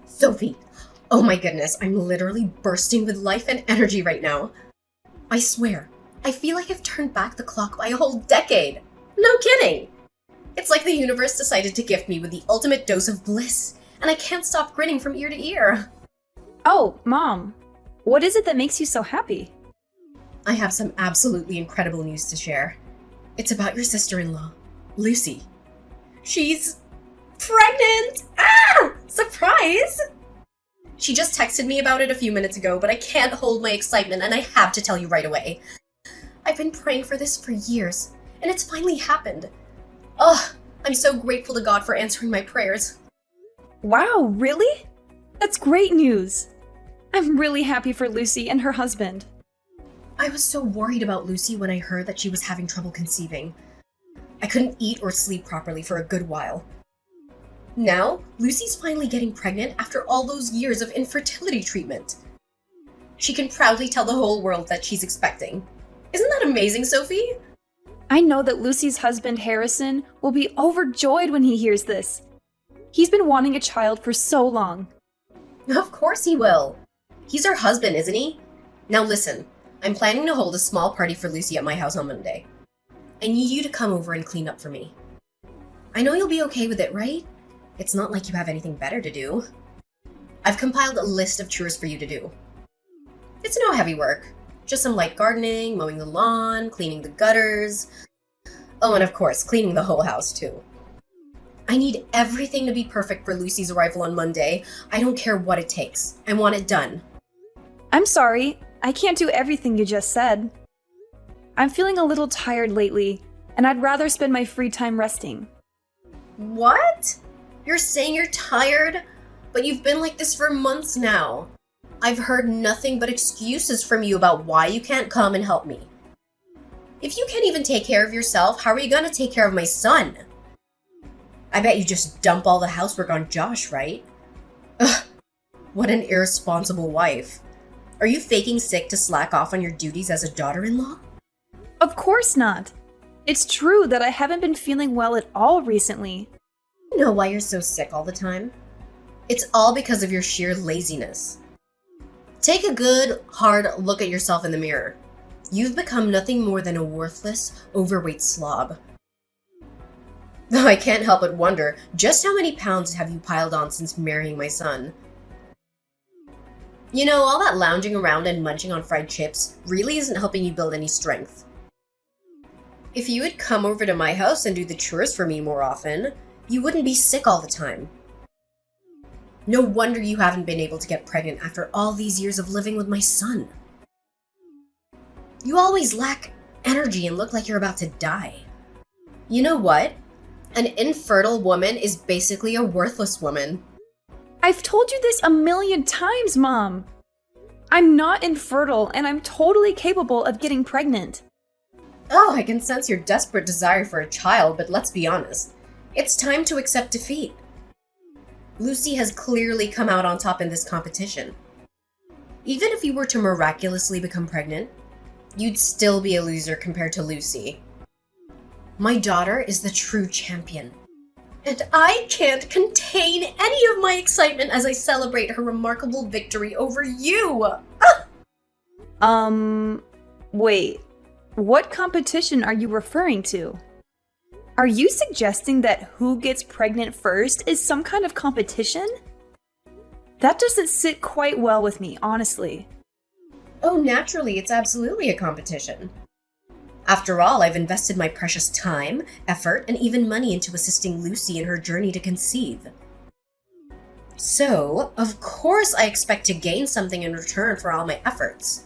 Sophie, oh my goodness, I'm literally bursting with life and energy right now. I swear, I feel like I've turned back the clock by a whole decade. No kidding! It's like the universe decided to gift me with the ultimate dose of bliss, and I can't stop grinning from ear to ear. Oh, Mom, what is it that makes you so happy? I have some absolutely incredible news to share. It's about your sister-in-law, Lucy. She's pregnant! Ah! Surprise! She just texted me about it a few minutes ago, but I can't hold my excitement and I have to tell you right away. I've been praying for this for years, and it's finally happened. Ugh, I'm so grateful to God for answering my prayers. Wow, really? That's great news. I'm really happy for Lucy and her husband. I was so worried about Lucy when I heard that she was having trouble conceiving. I couldn't eat or sleep properly for a good while. Now, Lucy's finally getting pregnant after all those years of infertility treatment. She can proudly tell the whole world that she's expecting. Isn't that amazing, Sophie? I know that Lucy's husband, Harrison, will be overjoyed when he hears this. He's been wanting a child for so long. Of course he will. He's her husband, isn't he? Now listen, I'm planning to hold a small party for Lucy at my house on Monday. I need you to come over and clean up for me. I know you'll be okay with it, right? It's not like you have anything better to do. I've compiled a list of chores for you to do. It's no heavy work. Just some light gardening, mowing the lawn, cleaning the gutters. Oh, and of course, cleaning the whole house too. I need everything to be perfect for Lucy's arrival on Monday. I don't care what it takes. I want it done. I'm sorry, I can't do everything you just said. I'm feeling a little tired lately, and I'd rather spend my free time resting. What? You're saying you're tired? But you've been like this for months now. I've heard nothing but excuses from you about why you can't come and help me. If you can't even take care of yourself, how are you gonna take care of my son? I bet you just dump all the housework on Josh, right? Ugh, what an irresponsible wife. Are you faking sick to slack off on your duties as a daughter-in-law? Of course not. It's true that I haven't been feeling well at all recently. You know why you're so sick all the time? It's all because of your sheer laziness. Take a good, hard look at yourself in the mirror. You've become nothing more than a worthless, overweight slob. Though I can't help but wonder, just how many pounds have you piled on since marrying my son? You know, all that lounging around and munching on fried chips really isn't helping you build any strength. If you would come over to my house and do the chores for me more often, you wouldn't be sick all the time. No wonder you haven't been able to get pregnant after all these years of living with my son. You always lack energy and look like you're about to die. You know what? An infertile woman is basically a worthless woman. I've told you this a million times, Mom. I'm not infertile, and I'm totally capable of getting pregnant. Oh, I can sense your desperate desire for a child, but let's be honest. It's time to accept defeat. Lucy has clearly come out on top in this competition. Even if you were to miraculously become pregnant, you'd still be a loser compared to Lucy. My daughter is the true champion, and I can't contain any of my excitement as I celebrate her remarkable victory over you. Wait. What competition are you referring to? Are you suggesting that who gets pregnant first is some kind of competition? That doesn't sit quite well with me, honestly. Oh, naturally, it's absolutely a competition. After all, I've invested my precious time, effort, and even money into assisting Lucy in her journey to conceive. So, of course I expect to gain something in return for all my efforts.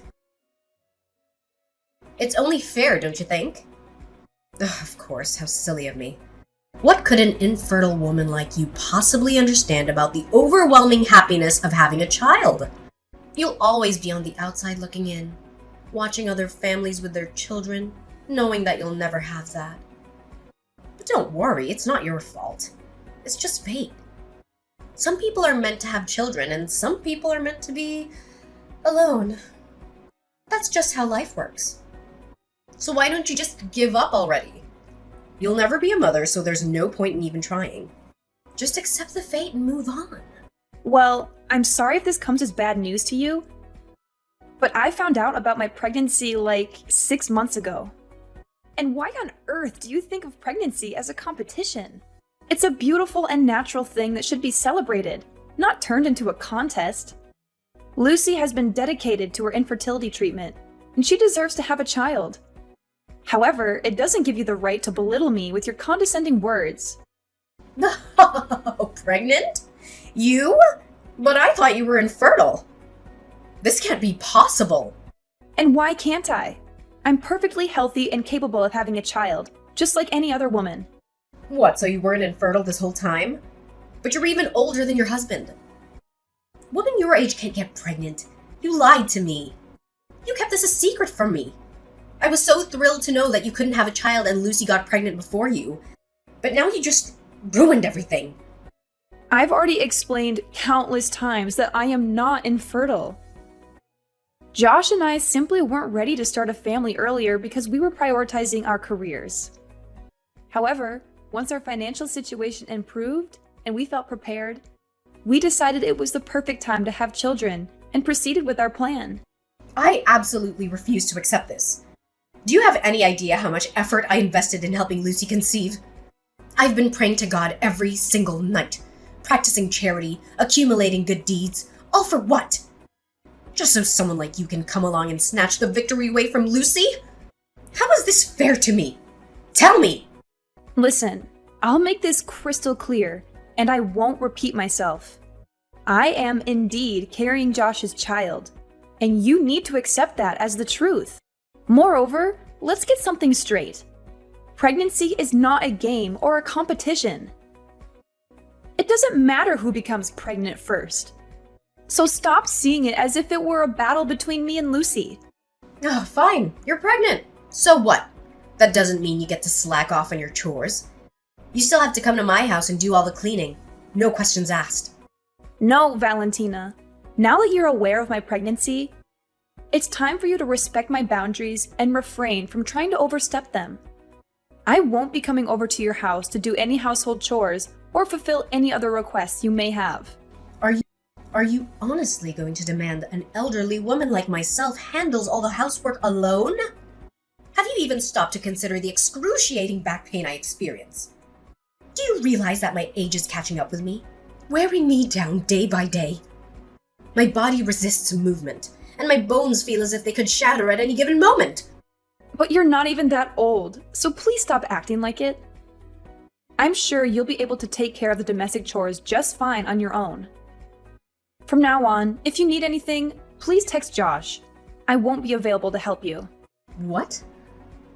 It's only fair, don't you think? Ugh, of course, how silly of me. What could an infertile woman like you possibly understand about the overwhelming happiness of having a child? You'll always be on the outside looking in, watching other families with their children, knowing that you'll never have that. But don't worry, it's not your fault. It's just fate. Some people are meant to have children, and some people are meant to be alone. That's just how life works. So why don't you just give up already? You'll never be a mother, so there's no point in even trying. Just accept the fate and move on. Well, I'm sorry if this comes as bad news to you, but I found out about my pregnancy like 6 months ago. And why on earth do you think of pregnancy as a competition? It's a beautiful and natural thing that should be celebrated, not turned into a contest. Lucy has been dedicated to her infertility treatment, and she deserves to have a child. However, it doesn't give you the right to belittle me with your condescending words. Pregnant? You? But I thought you were infertile. This can't be possible. And why can't I? I'm perfectly healthy and capable of having a child, just like any other woman. What, so you weren't infertile this whole time? But you're even older than your husband. Women your age can't get pregnant. You lied to me. You kept this a secret from me. I was so thrilled to know that you couldn't have a child and Lucy got pregnant before you. But now you just ruined everything. I've already explained countless times that I am not infertile. Josh and I simply weren't ready to start a family earlier because we were prioritizing our careers. However, once our financial situation improved and we felt prepared, we decided it was the perfect time to have children and proceeded with our plan. I absolutely refuse to accept this. Do you have any idea how much effort I invested in helping Lucy conceive? I've been praying to God every single night, practicing charity, accumulating good deeds, all for what? Just so someone like you can come along and snatch the victory away from Lucy? How is this fair to me? Tell me! Listen, I'll make this crystal clear, and I won't repeat myself. I am indeed carrying Josh's child, and you need to accept that as the truth. Moreover, let's get something straight. Pregnancy is not a game or a competition. It doesn't matter who becomes pregnant first. So stop seeing it as if it were a battle between me and Lucy. Oh, fine. You're pregnant. So what? That doesn't mean you get to slack off on your chores. You still have to come to my house and do all the cleaning. No questions asked. No, Valentina. Now that you're aware of my pregnancy, it's time for you to respect my boundaries and refrain from trying to overstep them. I won't be coming over to your house to do any household chores or fulfill any other requests you may have. Are you honestly going to demand that an elderly woman like myself handles all the housework alone? Have you even stopped to consider the excruciating back pain I experience? Do you realize that my age is catching up with me, wearing me down day by day? My body resists movement, and my bones feel as if they could shatter at any given moment. But you're not even that old, so please stop acting like it. I'm sure you'll be able to take care of the domestic chores just fine on your own. From now on, if you need anything, please text Josh. I won't be available to help you. What?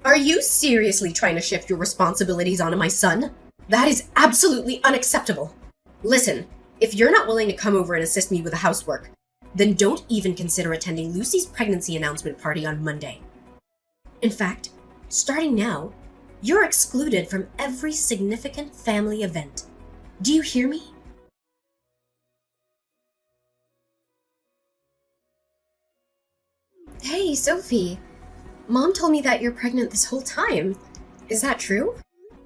Are you seriously trying to shift your responsibilities onto my son? That is absolutely unacceptable. Listen, if you're not willing to come over and assist me with the housework, then don't even consider attending Lucy's pregnancy announcement party on Monday. In fact, starting now, you're excluded from every significant family event. Do you hear me? Hey, Sophie. Mom told me that you're pregnant this whole time. Is that true?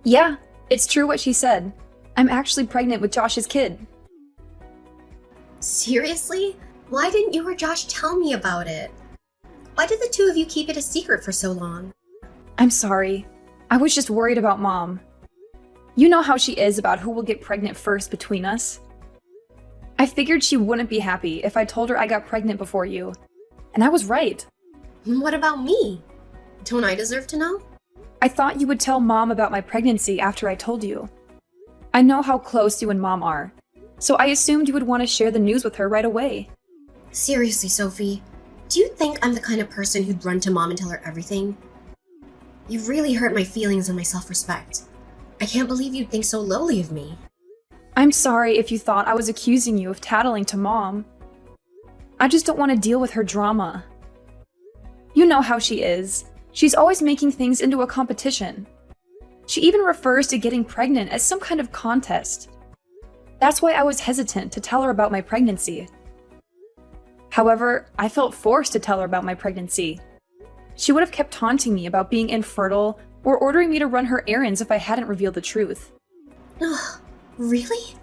Yeah, it's true what she said. I'm actually pregnant with Josh's kid. Seriously? Why didn't you or Josh tell me about it? Why did the two of you keep it a secret for so long? I'm sorry. I was just worried about Mom. You know how she is about who will get pregnant first between us. I figured she wouldn't be happy if I told her I got pregnant before you. And I was right. What about me? Don't I deserve to know? I thought you would tell Mom about my pregnancy after I told you. I know how close you and Mom are, so I assumed you would want to share the news with her right away. Seriously, Sophie, do you think I'm the kind of person who'd run to Mom and tell her everything? You've really hurt my feelings and my self-respect. I can't believe you'd think so lowly of me. I'm sorry if you thought I was accusing you of tattling to Mom. I just don't want to deal with her drama. You know how she is. She's always making things into a competition. She even refers to getting pregnant as some kind of contest. That's why I was hesitant to tell her about my pregnancy. However, I felt forced to tell her about my pregnancy. She would have kept taunting me about being infertile or ordering me to run her errands if I hadn't revealed the truth. Ugh, really?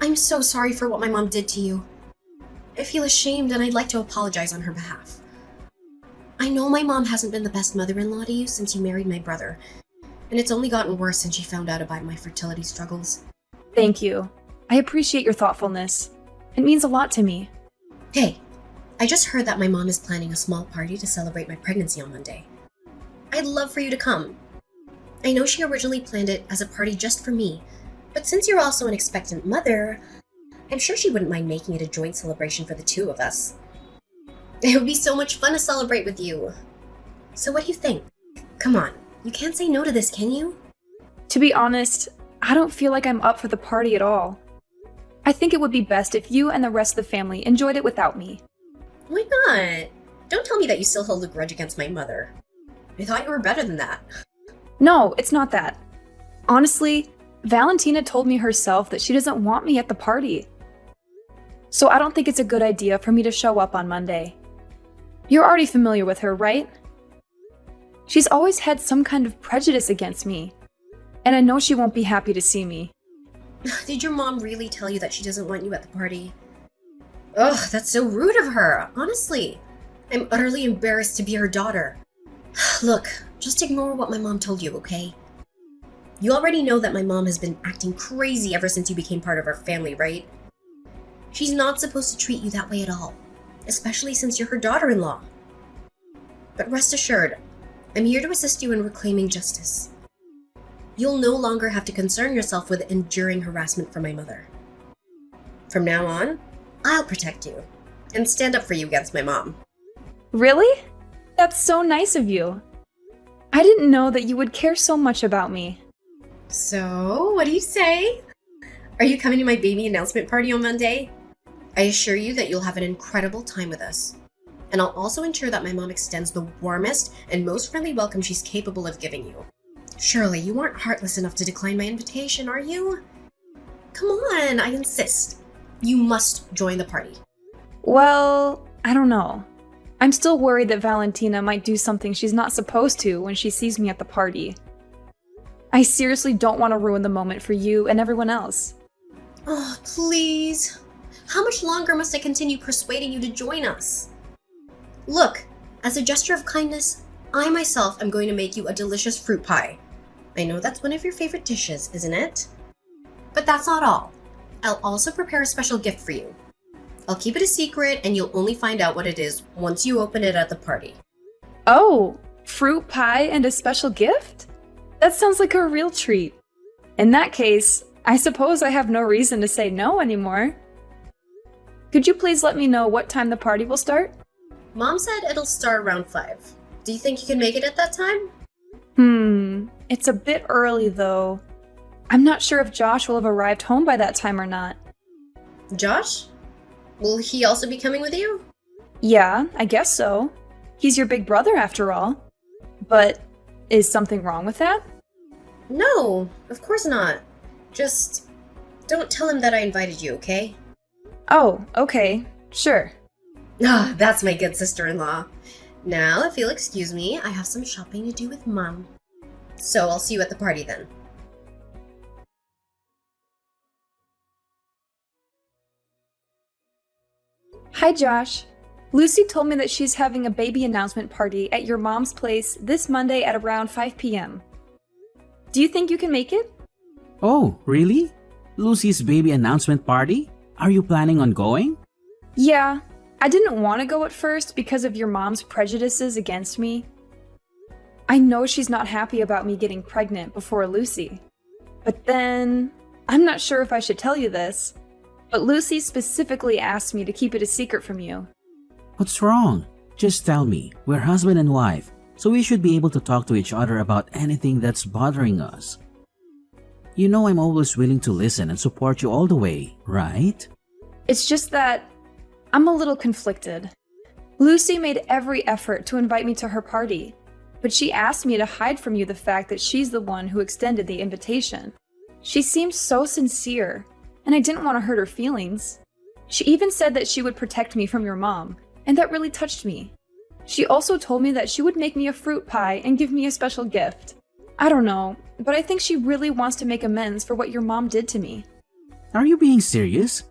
I'm so sorry for what my mom did to you. I feel ashamed and I'd like to apologize on her behalf. I know my mom hasn't been the best mother-in-law to you since you married my brother, and it's only gotten worse since she found out about my fertility struggles. Thank you. I appreciate your thoughtfulness. It means a lot to me. Hey, I just heard that my mom is planning a small party to celebrate my pregnancy on Monday. I'd love for you to come. I know she originally planned it as a party just for me, but since you're also an expectant mother, I'm sure she wouldn't mind making it a joint celebration for the two of us. It would be so much fun to celebrate with you. So what do you think? Come on, you can't say no to this, can you? To be honest, I don't feel like I'm up for the party at all. I think it would be best if you and the rest of the family enjoyed it without me. Why not? Don't tell me that you still hold a grudge against my mother. I thought you were better than that. No, it's not that. Honestly, Valentina told me herself that she doesn't want me at the party. So I don't think it's a good idea for me to show up on Monday. You're already familiar with her, right? She's always had some kind of prejudice against me, and I know she won't be happy to see me. Did your mom really tell you that she doesn't want you at the party? Ugh, that's so rude of her, honestly. I'm utterly embarrassed to be her daughter. Look, just ignore what my mom told you, okay? You already know that my mom has been acting crazy ever since you became part of our family, right? She's not supposed to treat you that way at all, especially since you're her daughter-in-law. But rest assured, I'm here to assist you in reclaiming justice. You'll no longer have to concern yourself with enduring harassment from my mother. From now on, I'll protect you and stand up for you against my mom. Really? That's so nice of you. I didn't know that you would care so much about me. So, what do you say? Are you coming to my baby announcement party on Monday? I assure you that you'll have an incredible time with us. And I'll also ensure that my mom extends the warmest and most friendly welcome she's capable of giving you. Surely you aren't heartless enough to decline my invitation, are you? Come on, I insist. You must join the party. Well, I don't know. I'm still worried that Valentina might do something she's not supposed to when she sees me at the party. I seriously don't want to ruin the moment for you and everyone else. Oh, please. How much longer must I continue persuading you to join us? Look, as a gesture of kindness, I myself am going to make you a delicious fruit pie. I know that's one of your favorite dishes, isn't it? But that's not all. I'll also prepare a special gift for you. I'll keep it a secret and you'll only find out what it is once you open it at the party. Oh, fruit pie and a special gift? That sounds like a real treat. In that case, I suppose I have no reason to say no anymore. Could you please let me know what time the party will start? Mom said it'll start around 5. Do you think you can make it at that time? It's a bit early though. I'm not sure if Josh will have arrived home by that time or not. Josh? Will he also be coming with you? Yeah, I guess so. He's your big brother after all. But is something wrong with that? No, of course not. Just don't tell him that I invited you, okay? Oh, okay, sure. Ah, that's my good sister-in-law. Now, if you'll excuse me, I have some shopping to do with Mom. So I'll see you at the party then. Hi, Josh. Lucy told me that she's having a baby announcement party at your mom's place this Monday at around 5 p.m. Do you think you can make it? Oh, really? Lucy's baby announcement party? Are you planning on going? Yeah, I didn't want to go at first because of your mom's prejudices against me. I know she's not happy about me getting pregnant before Lucy. But then, I'm not sure if I should tell you this, but Lucy specifically asked me to keep it a secret from you. What's wrong? Just tell me. We're husband and wife, so we should be able to talk to each other about anything that's bothering us. You know I'm always willing to listen and support you all the way, right? It's just that I'm a little conflicted. Lucy made every effort to invite me to her party, but she asked me to hide from you the fact that she's the one who extended the invitation. She seemed so sincere, and I didn't want to hurt her feelings. She even said that she would protect me from your mom, and that really touched me. She also told me that she would make me a fruit pie and give me a special gift. I don't know, but I think she really wants to make amends for what your mom did to me. Are you being serious?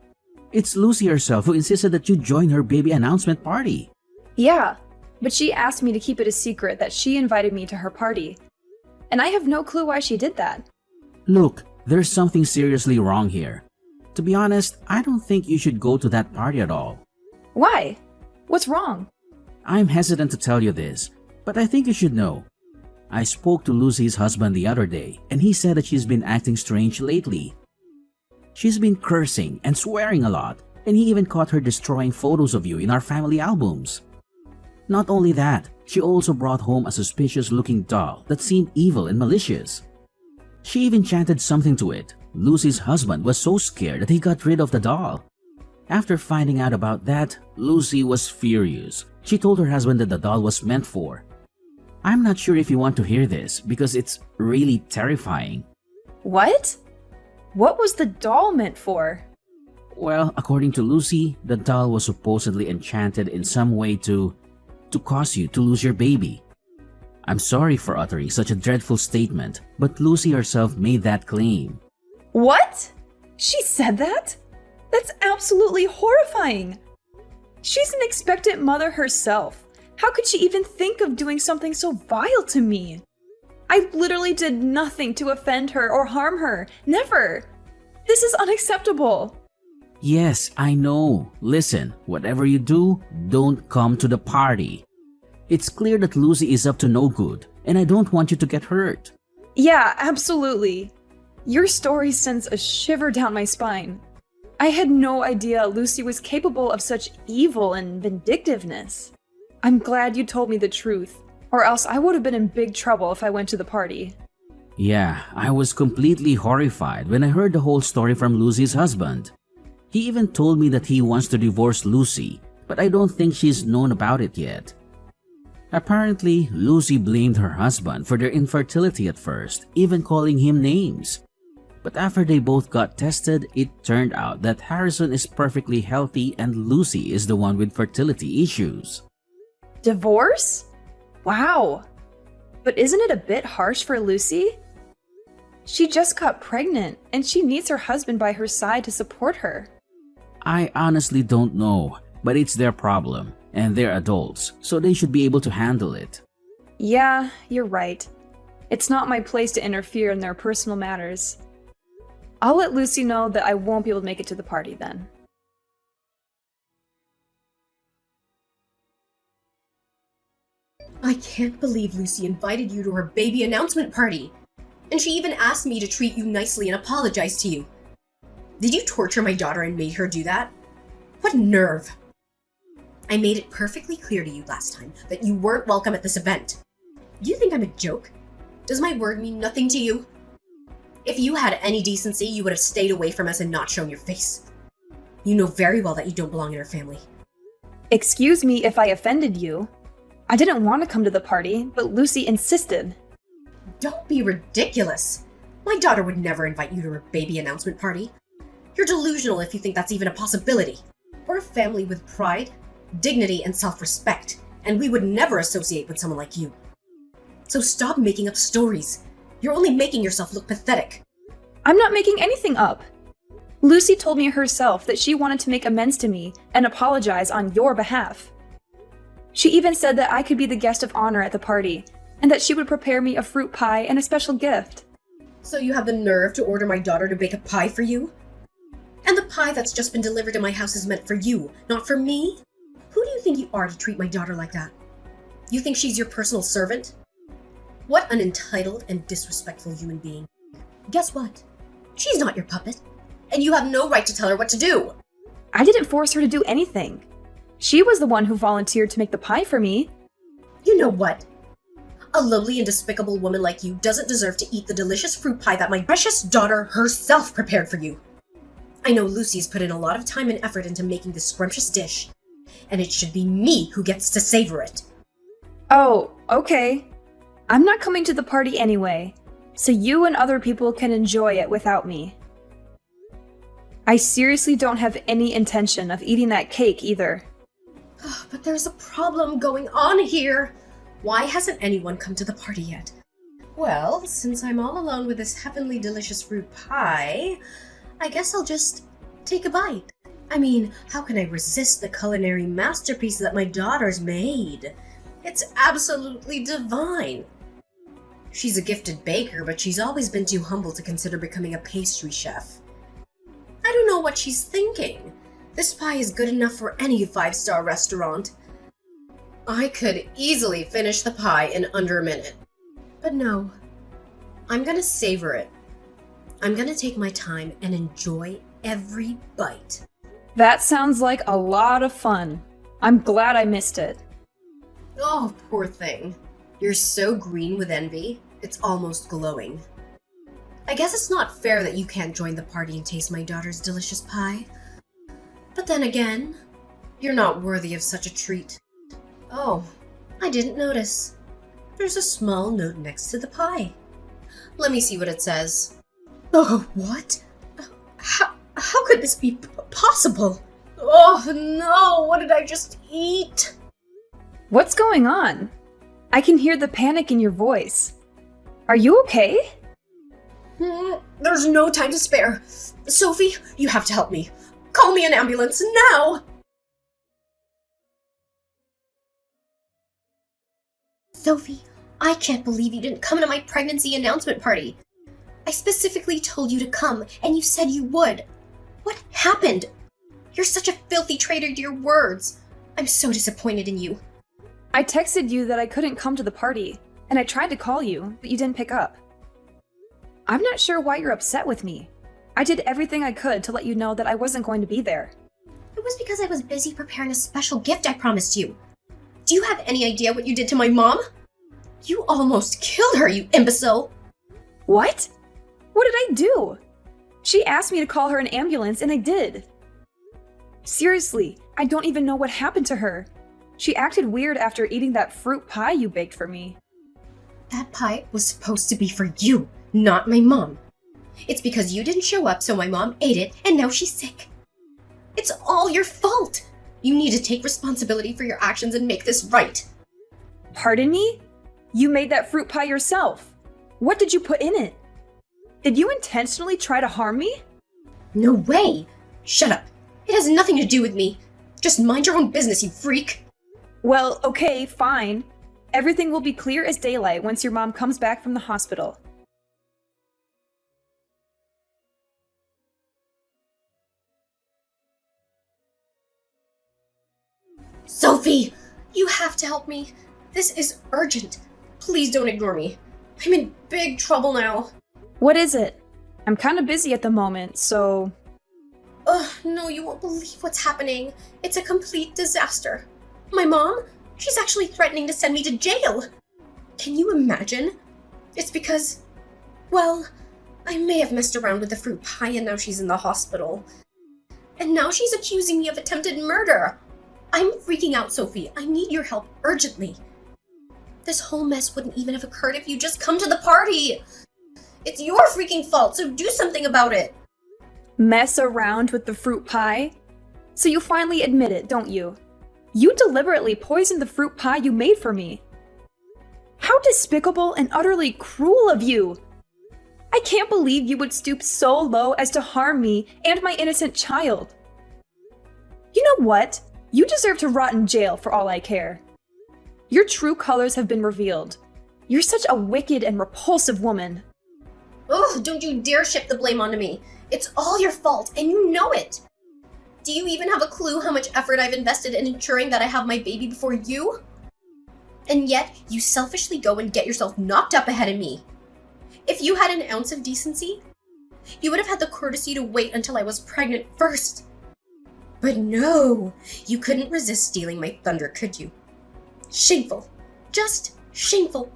It's Lucy herself who insisted that you join her baby announcement party. Yeah, but she asked me to keep it a secret that she invited me to her party. And I have no clue why she did that. Look, there's something seriously wrong here. To be honest, I don't think you should go to that party at all. Why? What's wrong? I'm hesitant to tell you this, but I think you should know. I spoke to Lucy's husband the other day, and he said that she's been acting strange lately. She's been cursing and swearing a lot, and he even caught her destroying photos of you in our family albums. Not only that, she also brought home a suspicious-looking doll that seemed evil and malicious. She even chanted something to it. Lucy's husband was so scared that he got rid of the doll. After finding out about that, Lucy was furious. She told her husband that the doll was meant for. I'm not sure if you want to hear this because it's really terrifying. What? What was the doll meant for? Well, according to Lucy, the doll was supposedly enchanted in some way to cause you to lose your baby. I'm sorry for uttering such a dreadful statement, but Lucy herself made that claim. What? She said that? That's absolutely horrifying. She's an expectant mother herself. How could she even think of doing something so vile to me? I literally did nothing to offend her or harm her. Never. This is unacceptable. Yes, I know. Listen, whatever you do, don't come to the party. It's clear that Lucy is up to no good, and I don't want you to get hurt. Yeah, absolutely. Your story sends a shiver down my spine. I had no idea Lucy was capable of such evil and vindictiveness. I'm glad you told me the truth, or else I would have been in big trouble if I went to the party. Yeah, I was completely horrified when I heard the whole story from Lucy's husband. He even told me that he wants to divorce Lucy, but I don't think she's known about it yet. Apparently, Lucy blamed her husband for their infertility at first, even calling him names. But after they both got tested, it turned out that Harrison is perfectly healthy and Lucy is the one with fertility issues. Divorce? Wow. But isn't it a bit harsh for Lucy? She just got pregnant and she needs her husband by her side to support her. I honestly don't know, but it's their problem, and they're adults, so they should be able to handle it. Yeah, you're right. It's not my place to interfere in their personal matters. I'll let Lucy know that I won't be able to make it to the party then. I can't believe Lucy invited you to her baby announcement party. And she even asked me to treat you nicely and apologize to you. Did you torture my daughter and made her do that? What nerve! I made it perfectly clear to you last time that you weren't welcome at this event. Do you think I'm a joke? Does my word mean nothing to you? If you had any decency, you would have stayed away from us and not shown your face. You know very well that you don't belong in our family. Excuse me if I offended you. I didn't want to come to the party, but Lucy insisted. Don't be ridiculous. My daughter would never invite you to her baby announcement party. You're delusional if you think that's even a possibility. We're a family with pride, dignity, and self-respect, and we would never associate with someone like you. So stop making up stories. You're only making yourself look pathetic. I'm not making anything up. Lucy told me herself that she wanted to make amends to me and apologize on your behalf. She even said that I could be the guest of honor at the party, and that she would prepare me a fruit pie and a special gift. So you have the nerve to order my daughter to bake a pie for you? And the pie that's just been delivered to my house is meant for you, not for me? Who do you think you are to treat my daughter like that? You think she's your personal servant? What an entitled and disrespectful human being. Guess what? She's not your puppet, and you have no right to tell her what to do. I didn't force her to do anything. She was the one who volunteered to make the pie for me. You know what? A lowly and despicable woman like you doesn't deserve to eat the delicious fruit pie that my precious daughter herself prepared for you. I know Lucy's put in a lot of time and effort into making this scrumptious dish, and it should be me who gets to savor it. Oh, okay. I'm not coming to the party anyway, so you and other people can enjoy it without me. I seriously don't have any intention of eating that cake either. But there's a problem going on here. Why hasn't anyone come to the party yet? Well, since I'm all alone with this heavenly delicious fruit pie, I guess I'll just take a bite. I mean, how can I resist the culinary masterpiece that my daughter's made? It's absolutely divine. She's a gifted baker, but she's always been too humble to consider becoming a pastry chef. I don't know what she's thinking. This pie is good enough for any five-star restaurant. I could easily finish the pie in under a minute. But no, I'm gonna savor it. I'm gonna take my time and enjoy every bite. That sounds like a lot of fun. I'm glad I missed it. Oh, poor thing. You're so green with envy, it's almost glowing. I guess it's not fair that you can't join the party and taste my daughter's delicious pie. But then again, you're not worthy of such a treat. Oh, I didn't notice. There's a small note next to the pie. Let me see what it says. Oh, what? How could this be possible? Oh no, what did I just eat? What's going on? I can hear the panic in your voice. Are you okay? There's no time to spare. Sophie, you have to help me. Call me an ambulance now! Sophie, I can't believe you didn't come to my pregnancy announcement party. I specifically told you to come, and you said you would. What happened? You're such a filthy traitor to your words. I'm so disappointed in you. I texted you that I couldn't come to the party, and I tried to call you, but you didn't pick up. I'm not sure why you're upset with me. I did everything I could to let you know that I wasn't going to be there. It was because I was busy preparing a special gift I promised you. Do you have any idea what you did to my mom? You almost killed her, you imbecile! What? What did I do? She asked me to call her an ambulance, and I did. Seriously, I don't even know what happened to her. She acted weird after eating that fruit pie you baked for me. That pie was supposed to be for you, not my mom. It's because you didn't show up, so my mom ate it, and now she's sick. It's all your fault! You need to take responsibility for your actions and make this right. Pardon me? You made that fruit pie yourself. What did you put in it? Did you intentionally try to harm me? No way! Shut up. It has nothing to do with me. Just mind your own business, you freak! Well, okay, fine. Everything will be clear as daylight once your mom comes back from the hospital. Sophie! You have to help me. This is urgent. Please don't ignore me. I'm in big trouble now. What is it? I'm kind of busy at the moment, so... Ugh, no, you won't believe what's happening. It's a complete disaster. My mom? She's actually threatening to send me to jail. Can you imagine? It's because... well, I may have messed around with the fruit pie and now she's in the hospital. And now she's accusing me of attempted murder. I'm freaking out, Sophie. I need your help urgently. This whole mess wouldn't even have occurred if you just come to the party. It's your freaking fault, so do something about it. Mess around with the fruit pie? So you finally admit it, don't you? You deliberately poisoned the fruit pie you made for me. How despicable and utterly cruel of you! I can't believe you would stoop so low as to harm me and my innocent child. You know what? You deserve to rot in jail for all I care. Your true colors have been revealed. You're such a wicked and repulsive woman. Ugh, don't you dare shift the blame onto me. It's all your fault, and you know it. Do you even have a clue how much effort I've invested in ensuring that I have my baby before you? And yet, you selfishly go and get yourself knocked up ahead of me. If you had an ounce of decency, you would have had the courtesy to wait until I was pregnant first. But no, you couldn't resist stealing my thunder, could you? Shameful. Just shameful.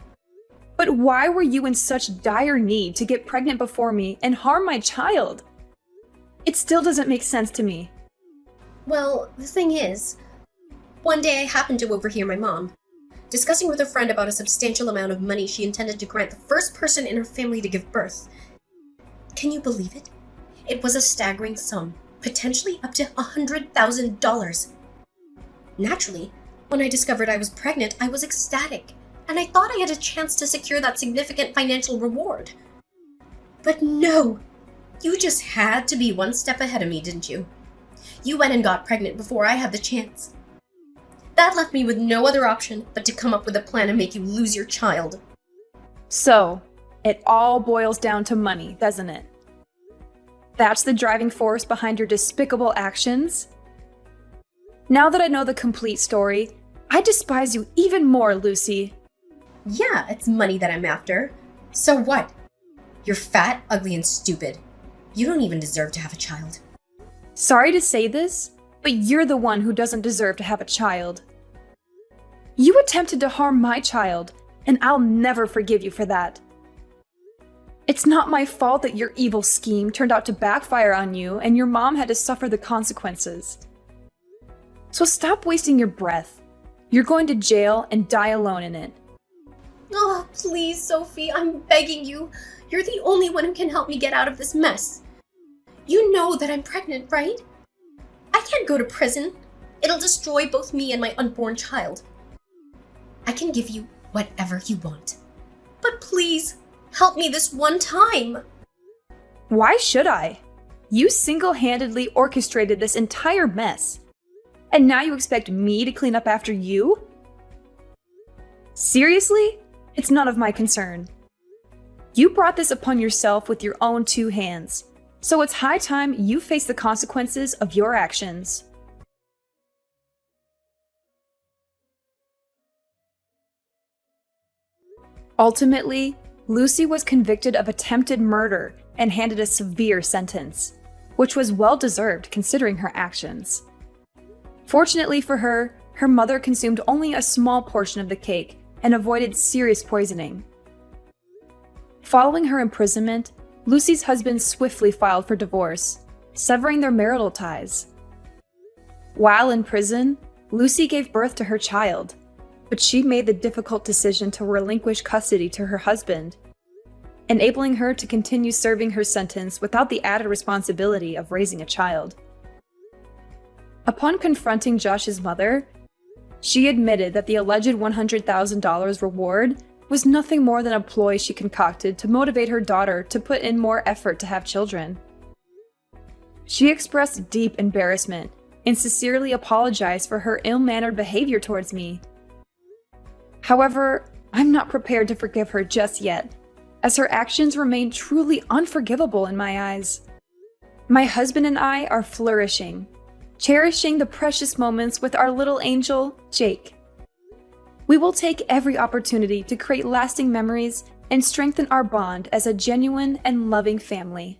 But why were you in such dire need to get pregnant before me and harm my child? It still doesn't make sense to me. Well, the thing is, one day I happened to overhear my mom discussing with a friend about a substantial amount of money she intended to grant the first person in her family to give birth. Can you believe it? It was a staggering sum, potentially up to $100,000. Naturally, when I discovered I was pregnant, I was ecstatic, and I thought I had a chance to secure that significant financial reward. But no! You just had to be one step ahead of me, didn't you? You went and got pregnant before I had the chance. That left me with no other option but to come up with a plan to make you lose your child. So, it all boils down to money, doesn't it? That's the driving force behind your despicable actions? Now that I know the complete story, I despise you even more, Lucy. Yeah, it's money that I'm after. So what? You're fat, ugly, and stupid. You don't even deserve to have a child. Sorry to say this, but you're the one who doesn't deserve to have a child. You attempted to harm my child, and I'll never forgive you for that. It's not my fault that your evil scheme turned out to backfire on you and your mom had to suffer the consequences. So stop wasting your breath. You're going to jail and die alone in it. Oh, please, Sophie, I'm begging you. You're the only one who can help me get out of this mess. You know that I'm pregnant, right? I can't go to prison. It'll destroy both me and my unborn child. I can give you whatever you want. But please, help me this one time. Why should I? You single-handedly orchestrated this entire mess. And now you expect me to clean up after you? Seriously? It's none of my concern. You brought this upon yourself with your own two hands. So it's high time you face the consequences of your actions. Ultimately, Lucy was convicted of attempted murder and handed a severe sentence, which was well deserved considering her actions. Fortunately for her, her mother consumed only a small portion of the cake and avoided serious poisoning. Following her imprisonment, Lucy's husband swiftly filed for divorce, severing their marital ties. While in prison, Lucy gave birth to her child, but she made the difficult decision to relinquish custody to her husband, enabling her to continue serving her sentence without the added responsibility of raising a child. Upon confronting Josh's mother, she admitted that the alleged $100,000 reward was nothing more than a ploy she concocted to motivate her daughter to put in more effort to have children. She expressed deep embarrassment and sincerely apologized for her ill-mannered behavior towards me. However, I'm not prepared to forgive her just yet, as her actions remain truly unforgivable in my eyes. My husband and I are flourishing, cherishing the precious moments with our little angel, Jake. We will take every opportunity to create lasting memories and strengthen our bond as a genuine and loving family.